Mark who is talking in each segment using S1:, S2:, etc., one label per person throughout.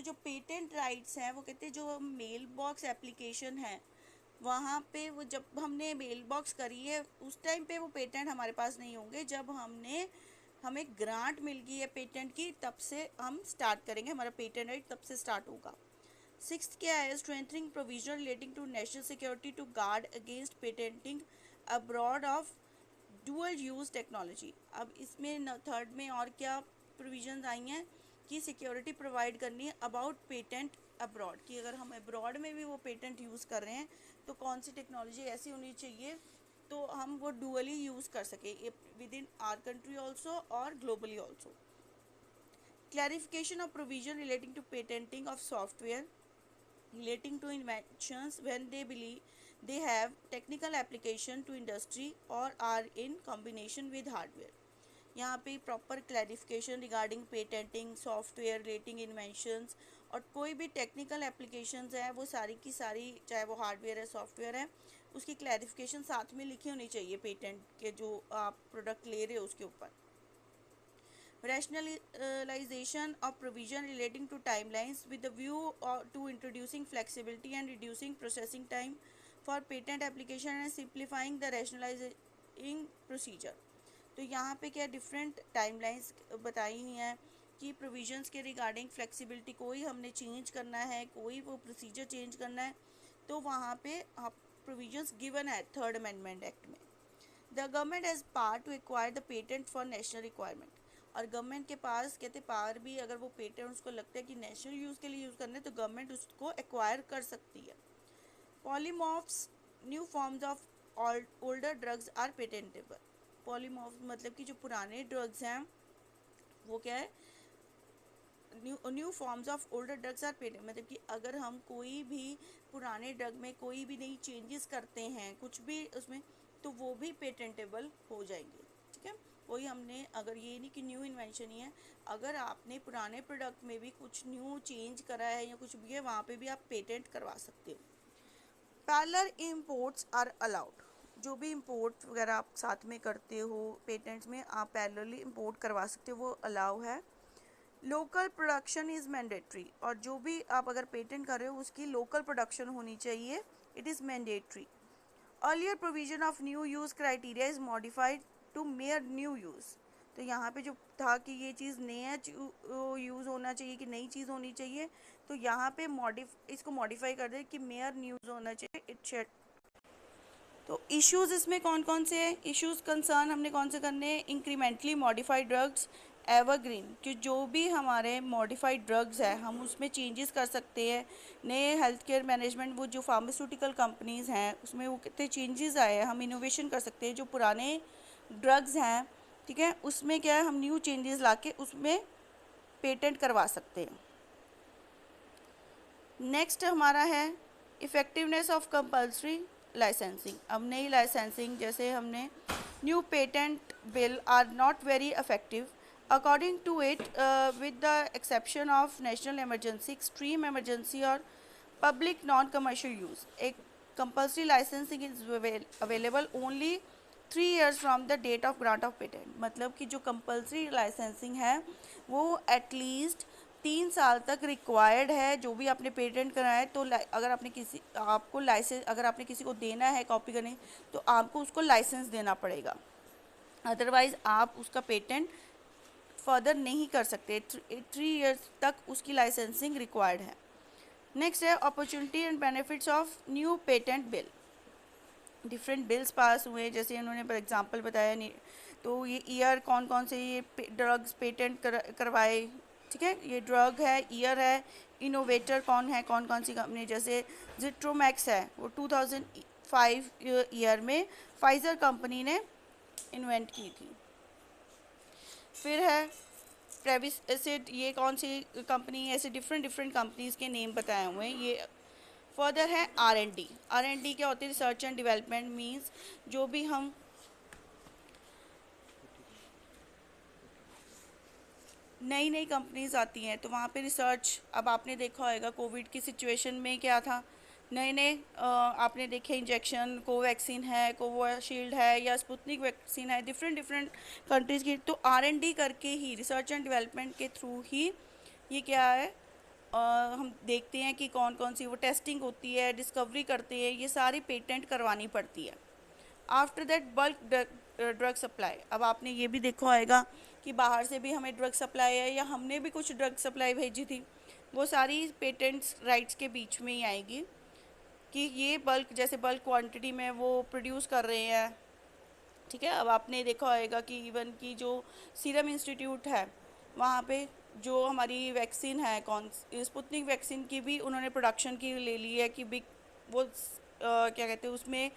S1: तो जो patent rights हैं वो कहते हैं जो मेल बॉक्स एप्लीकेशन है वहाँ पे वो जब हमने मेल बॉक्स करी है उस टाइम पे वो पेटेंट हमारे पास नहीं होंगे। जब हमें ग्रांट मिल गई है पेटेंट की तब से हम स्टार्ट करेंगे, हमारा पेटेंट राइट तब से स्टार्ट होगा। सिक्स्थ क्या है, strengthening provision relating to national security to guard against patenting abroad of dual use technology. अब इसमें थर्ड में और क्या प्रोविजंस आई हैं कि सिक्योरिटी प्रोवाइड करनी है अबाउट पेटेंट अब्रॉड, कि अगर हम अब्रॉड में भी वो पेटेंट यूज़ कर रहे हैं तो कौन सी टेक्नोलॉजी ऐसी होनी चाहिए तो हम वो डुअली यूज़ कर सके within our country also और globally also. Clarification of provision relating to patenting of software relating to inventions when they believe they have technical application to industry or are in combination with hardware। यहाँ पे proper clarification regarding patenting software relating inventions और कोई भी technical applications है वो सारी की सारी चाहे वो हार्डवेयर है सॉफ्टवेयर है उसकी क्लैरिफिकेशन साथ में लिखी होनी चाहिए पेटेंट के जो आप प्रोडक्ट ले रहे हो उसके ऊपर। Rationalization of provision relating to timelines with a view to introducing flexibility and reducing processing time for patent application and simplifying the rationalizing procedure। तो यहाँ पे क्या डिफरेंट टाइमलाइंस बताई हुई हैं कि प्रोविजंस के रिगार्डिंग फ्लेक्सिबिलिटी कोई हमने चेंज करना है कोई वो प्रोसीजर चेंज करना है तो वहाँ पे आप प्रोविजंस गिवन है थर्ड अमेंडमेंट एक्ट में। The government has power to acquire the patent for national requirement, और गवर्नमेंट के पास कहते पावर भी अगर वो पेटेंट उसको लगता है कि नेशनल यूज़ के लिए यूज़ करना है तो गवर्नमेंट उसको एक्वायर कर सकती है। Polymorphs new forms of older drugs are patentable. Polymorph मतलब कि जो पुराने ड्रग्स हैं वो क्या है new forms of older drugs are patent, मतलब कि अगर हम कोई भी पुराने ड्रग में कोई भी नई चेंजेस करते हैं कुछ भी उसमें तो वो भी पेटेंटेबल हो जाएंगे। ठीक है, कोई हमने अगर ये नहीं कि न्यू इन्वेंशन ही है, अगर आपने पुराने प्रोडक्ट में भी कुछ न्यू चेंज करा है या कुछ भी है वहाँ पे भी आप पेटेंट करवा सकते हो। पैरेलल इंपोर्ट्स आर अलाउड, जो भी इंपोर्ट वगैरह आप साथ में करते हो पेटेंट्स में आप पैरेलली इंपोर्ट करवा सकते हो वो अलाउ है। लोकल प्रोडक्शन इज़ मैंडेटरी, और जो भी आप अगर पेटेंट कर रहे हो उसकी लोकल प्रोडक्शन होनी चाहिए, it is mandatory. Earlier provision of new use criteria is modified to mere new use. तो यहाँ पे जो था कि ये चीज़ नया यूज़ होना चाहिए कि नई चीज़ होनी चाहिए तो यहाँ पे इसको मॉडिफाई कर दे कि मेयर न्यूज़ होना चाहिए इट शेड। तो इश्यूज़ इसमें कौन कौन से हैं, इश्यूज़ कंसर्न हमने कौन से करने हैं, इंक्रीमेंटली मॉडिफाइड ड्रग्स एवरग्रीन, कि जो भी हमारे मॉडिफाइड ड्रग्स है हम उसमें चेंजेस कर सकते हैं। नए हेल्थ केयर मैनेजमेंट वो जो फार्मास्यूटिकल कंपनीज़ हैं उसमें वो कितने चेंजेस आए हैं, हम इनोवेशन कर सकते हैं। जो पुराने ड्रग्स हैं ठीक है उसमें क्या है हम न्यू चेंजेस लाके उसमें पेटेंट करवा सकते हैं। नेक्स्ट हमारा है इफ़ेक्टिवनेस ऑफ कंपल्सरी लाइसेंसिंग। अब नई लाइसेंसिंग जैसे हमने new patent bill are not very effective according to it with the exception of national emergency, extreme emergency और पब्लिक नॉन कमर्शियल यूज़। एक compulsory licensing is available only 3 years from the date of grant of patent, मतलब कि जो compulsory licensing है वो at least 3 साल तक required है। जो भी आपने पेटेंट कराया है तो अगर आपने आपको लाइसेंस अगर आपने किसी को देना है कॉपी करने तो आपको उसको लाइसेंस देना पड़ेगा, अदरवाइज़ आप उसका पेटेंट फर्दर नहीं कर सकते। 3 years तक उसकी लाइसेंसिंग रिक्वायर्ड है। नेक्स्ट है opportunity and benefits of new patent bill. Different bills pass हुए जैसे उन्होंने फॉर एग्जांपल बताया नहीं तो ये ईयर कौन कौन से ये ड्रग्स पेटेंट करवाए। ठीक है, ये ड्रग है, ईयर है, इनोवेटर कौन है, कौन कौन सी कंपनी, जैसे जिट्रोमैक्स है वो 2005 ईयर में फाइज़र कंपनी ने इन्वेंट की थी। फिर है प्रेविस एसिड, ये कौन सी कंपनी है, ऐसे डिफरेंट डिफरेंट कंपनीज़ के नेम बताए हुए हैं। ये फर्दर है R&D। R&D क्या होती है, रिसर्च एंड डेवलपमेंट मीन्स जो भी हम नई नई कंपनीज आती हैं तो वहाँ पे रिसर्च, अब आपने देखा होगा कोविड की सिचुएशन में क्या था, नए नए आपने देखे इंजेक्शन कोवैक्सीन है, कोविशील्ड है या स्पुतनिक वैक्सीन है, डिफरेंट डिफरेंट कंट्रीज़ की। तो R&D करके ही रिसर्च एंड डेवलपमेंट के थ्रू ही ये क्या है हम देखते हैं कि कौन कौन सी वो टेस्टिंग होती है, डिस्कवरी करते हैं, ये सारी पेटेंट करवानी पड़ती है। After that bulk drug supply. अब आपने ये भी देखा होगा कि बाहर से भी हमें ड्रग सप्लाई है या हमने भी कुछ ड्रग सप्लाई भेजी थी, वो सारी पेटेंट्स राइट्स के बीच में ही आएगी कि ये बल्क, जैसे बल्क क्वांटिटी में वो प्रोड्यूस कर रहे हैं। ठीक है, अब आपने देखा होगा कि इवन की जो सीरम इंस्टीट्यूट है वहाँ पे जो हमारी वैक्सीन है, कौन स्पुतनिक वैक्सीन की भी उन्होंने प्रोडक्शन की ले ली है कि बिग वो क्या कहते हैं उसमें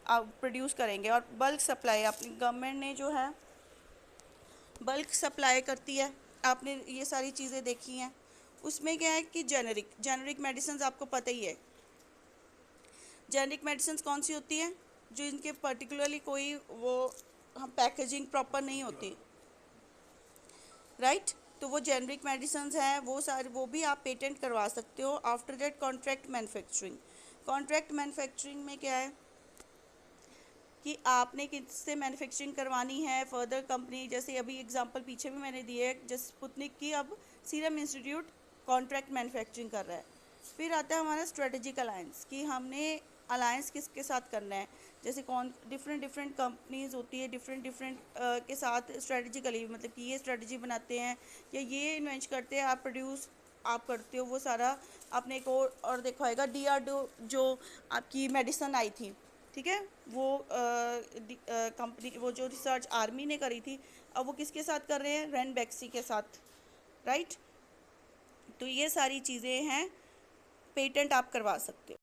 S1: प्रोड्यूस करेंगे। और बल्क सप्लाई अपनी गवर्नमेंट ने जो है बल्क सप्लाई करती है, आपने ये सारी चीज़ें देखी हैं। उसमें क्या है कि जेनरिक मेडिसिन आपको पता ही है। जेनरिक मेडिसिन कौन सी होती है, जो इनके पर्टिकुलरली कोई वो हम पैकेजिंग प्रॉपर नहीं होती, राइट। तो वो जेनरिक मेडिसिन हैं, वो सारे वो भी आप पेटेंट करवा सकते हो। After that contract manufacturing. Contract manufacturing में क्या है कि आपने किससे मैन्युफैक्चरिंग करवानी है, फर्दर कंपनी, जैसे अभी एग्जांपल पीछे भी मैंने दिए, जैसे स्पुतनिक की अब सीरम इंस्टीट्यूट कॉन्ट्रैक्ट मैन्युफैक्चरिंग कर रहा है। फिर आता है हमारा स्ट्रेटेजिक अलायंस कि हमने अलायंस किसके साथ करना है। जैसे कौन डिफरेंट कंपनीज होती है, डिफरेंट के साथ स्ट्रेटेजिकली, मतलब कि ये स्ट्रेटजी बनाते हैं या ये इन्वेंट करते हैं, आप प्रोड्यूस आप करते हो वो सारा। आपने एक और देखा होगा DRDO जो आपकी मेडिसिन आई थी, ठीक है, वो कंपनी, वो जो रिसर्च आर्मी ने करी थी, अब वो किसके साथ कर रहे हैं, रैनबैक्सी के साथ, राइट। तो ये सारी चीज़ें हैं, पेटेंट आप करवा सकते हो।